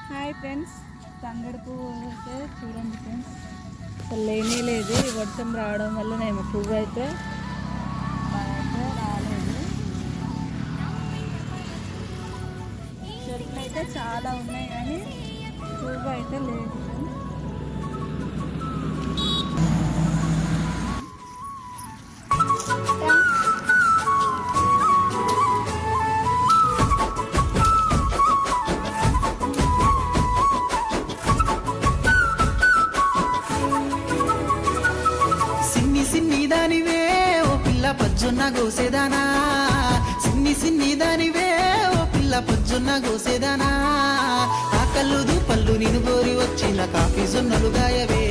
Hi friends, తంగడి పువ్వు అయితే చూడండి ఫ్రెండ్స్, అసలు లేనే లేదు. ఈ వర్షం రావడం వల్ల నేను పువ్వు అయితే రాలేదు. చెట్లు అయితే చాలా ఉన్నాయి కానీ పువ్వు అయితే లేదు ఫ్రెండ్స్. సిన్ని దానివే ఓ పిల్ల పజ్జున్న గోసేదానా, సిన్ని దానివే ఓ పిల్ల పజ్జున్న గోసేదానా, ఆ కళ్ళు దూపళ్ళు నిన్ను గోరి వచ్చిన కాఫీ జొన్నలు గాయవే.